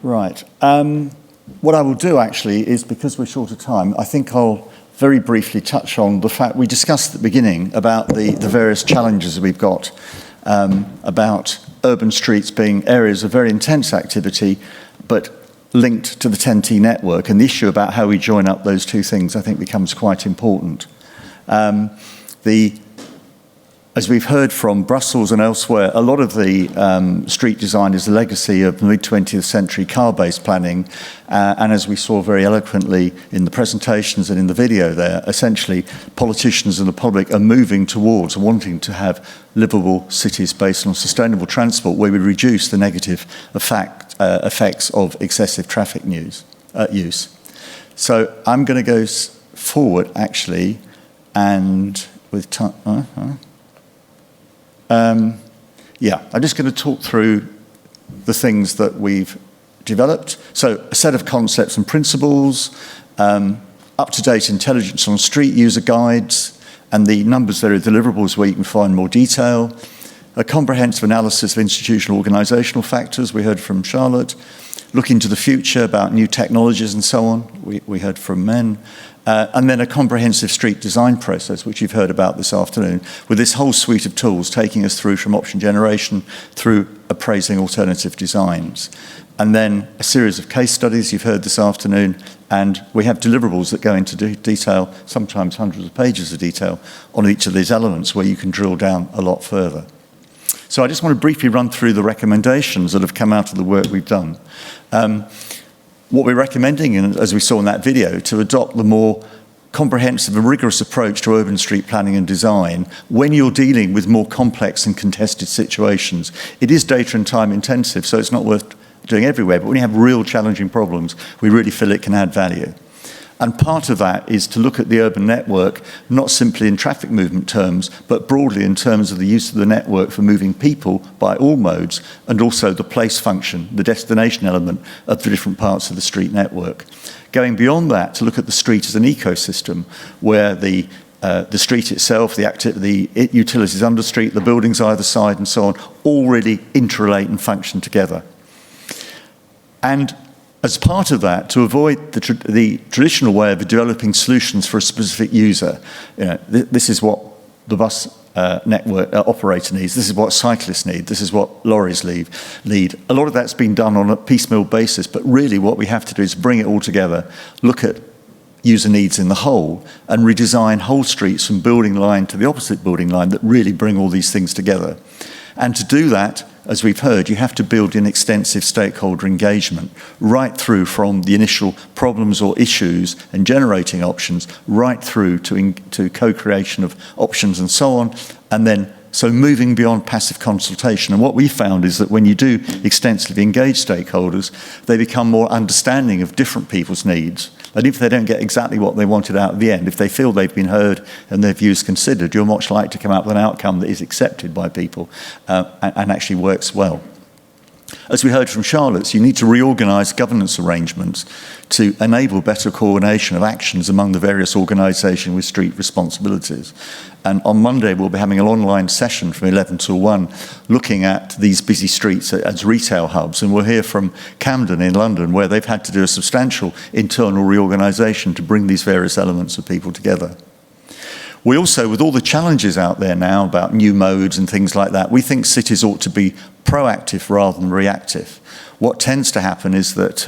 Right. What I will do actually is, because we're short of time, I think I'll very briefly touch on the fact we discussed at the beginning about the various challenges we've got, about urban streets being areas of very intense activity, but linked to the TEN-T network, and the issue about how we join up those two things, I think, becomes quite important. As we've heard from Brussels and elsewhere, a lot of the street design is a legacy of mid-20th century car-based planning, and as we saw very eloquently in the presentations and in the video there, essentially politicians and the public are moving towards wanting to have livable cities based on sustainable transport, where we reduce the negative effects of excessive traffic use. So I'm going to go forward, actually, and with time... I'm just going to talk through the things that we've developed. So a set of concepts and principles, up-to-date intelligence on street user guides, and the numbers there are deliverables where you can find more detail, a comprehensive analysis of institutional organisational factors, we heard from Charlotte, looking to the future about new technologies and so on, we heard from Men, and then a comprehensive street design process, which you've heard about this afternoon, with this whole suite of tools taking us through from option generation through appraising alternative designs. And then a series of case studies you've heard this afternoon, and we have deliverables that go into detail, sometimes hundreds of pages of detail, on each of these elements where you can drill down a lot further. So I just want to briefly run through the recommendations that have come out of the work we've done. What we're recommending, as we saw in that video, to adopt the more comprehensive and rigorous approach to urban street planning and design when you're dealing with more complex and contested situations. It is data and time intensive, so it's not worth doing everywhere, but when you have real challenging problems, we really feel it can add value. And part of that is to look at the urban network, not simply in traffic movement terms, but broadly in terms of the use of the network for moving people by all modes, and also the place function, the destination element of the different parts of the street network. Going beyond that, to look at the street as an ecosystem, where the street itself, the utilities under street, the buildings either side and so on, all really interrelate and function together. And as part of that, to avoid the traditional way of developing solutions for a specific user, this is what the bus network operator needs, this is what cyclists need, this is what lorries need. A lot of that's been done on a piecemeal basis, but really what we have to do is bring it all together, look at user needs in the whole, and redesign whole streets from building line to the opposite building line that really bring all these things together. And to do that, as we've heard, you have to build in extensive stakeholder engagement, right through from the initial problems or issues and generating options, right through to co-creation of options and so on, and then so moving beyond passive consultation. And what we found is that when you do extensively engage stakeholders, they become more understanding of different people's needs. And if they don't get exactly what they wanted out at the end, if they feel they've been heard and their views considered, you're much likely to come up with an outcome that is accepted by people and actually works well. As we heard from Charlotte, you need to reorganise governance arrangements to enable better coordination of actions among the various organisations with street responsibilities. And on Monday, we'll be having an online session from 11 till 1 looking at these busy streets as retail hubs. And we'll hear from Camden in London, where they've had to do a substantial internal reorganisation to bring these various elements of people together. We also, with all the challenges out there now about new modes and things like that, we think cities ought to be proactive rather than reactive. What tends to happen is that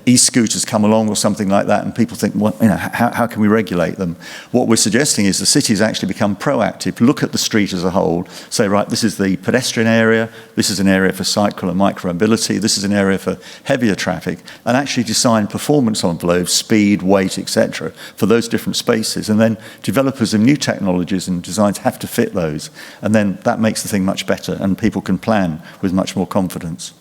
e-scooters come along or something like that, and people think, well, how can we regulate them? What we're suggesting is the cities actually become proactive, look at the street as a whole, say, right, this is the pedestrian area, this is an area for cycle and micro-mobility, this is an area for heavier traffic, and actually design performance envelopes, speed, weight, etc., for those different spaces. And then developers of new technologies and designs have to fit those, and then that makes the thing much better, and people can plan with much more confidence.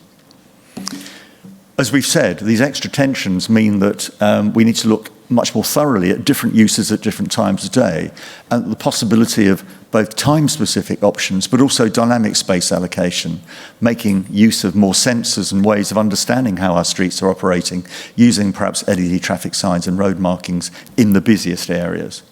As we've said, these extra tensions mean that we need to look much more thoroughly at different uses at different times of day, and the possibility of both time-specific options, but also dynamic space allocation, making use of more sensors and ways of understanding how our streets are operating, using perhaps LED traffic signs and road markings in the busiest areas.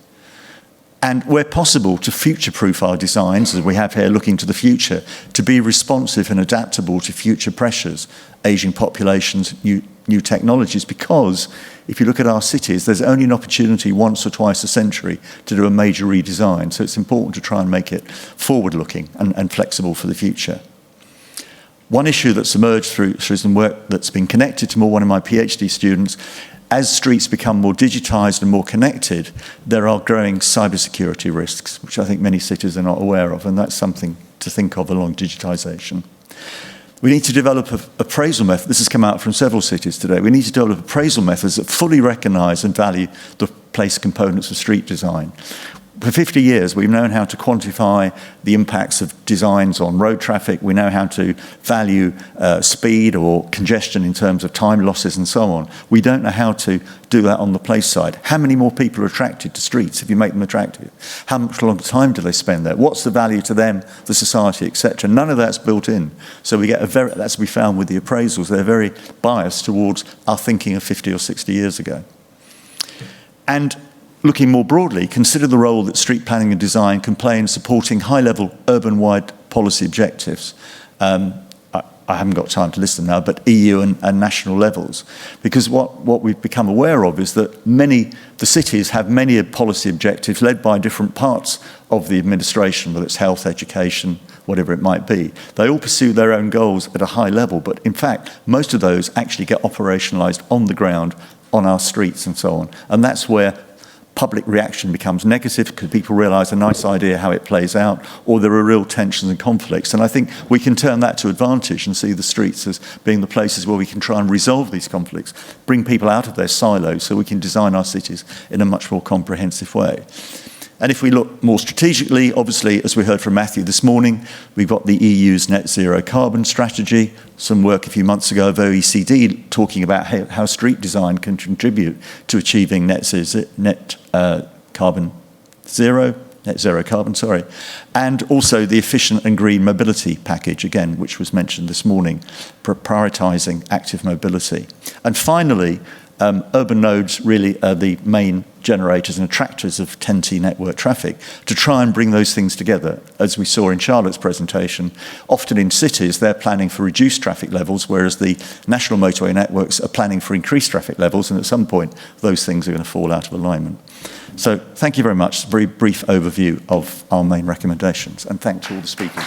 And where possible, to future-proof our designs, as we have here looking to the future, to be responsive and adaptable to future pressures, ageing populations, new technologies, because if you look at our cities, there's only an opportunity once or twice a century to do a major redesign. So it's important to try and make it forward-looking and flexible for the future. One issue that's emerged through some work that's been connected to one of my PhD students, as streets become more digitised and more connected, there are growing cybersecurity risks, which I think many cities are not aware of, and that's something to think of along digitisation. We need to develop appraisal methods. This has come out from several cities today. We need to develop appraisal methods that fully recognise and value the place components of street design. For 50 years, we've known how to quantify the impacts of designs on road traffic. We know how to value speed or congestion in terms of time losses and so on. We don't know how to do that on the place side. How many more people are attracted to streets if you make them attractive? How much longer time do they spend there? What's the value to them, the society, etc.? None of that's built in. So we get that's we found with the appraisals, they're very biased towards our thinking of 50 or 60 years ago. And looking more broadly, consider the role that street planning and design can play in supporting high-level urban-wide policy objectives. I haven't got time to list them now, but EU and national levels. Because what we've become aware of is that the cities have many policy objectives led by different parts of the administration, whether it's health, education, whatever it might be. They all pursue their own goals at a high level, but in fact, most of those actually get operationalised on the ground, on our streets and so on. And that's where public reaction becomes negative because people realise a nice idea how it plays out, or there are real tensions and conflicts. And I think we can turn that to advantage and see the streets as being the places where we can try and resolve these conflicts, bring people out of their silos so we can design our cities in a much more comprehensive way. And if we look more strategically, obviously, as we heard from Matthew this morning, we've got the EU's net zero carbon strategy, some work a few months ago of OECD talking about how street design can contribute to achieving net zero carbon, and also the efficient and green mobility package, again, which was mentioned this morning, prioritising active mobility. And finally, urban nodes really are the main generators and attractors of TEN-T network traffic. To try and bring those things together, as we saw in Charlotte's presentation, often in cities they're planning for reduced traffic levels, whereas the national motorway networks are planning for increased traffic levels, and at some point those things are going to fall out of alignment. So thank you very much. A very brief overview of our main recommendations, and thanks to all the speakers.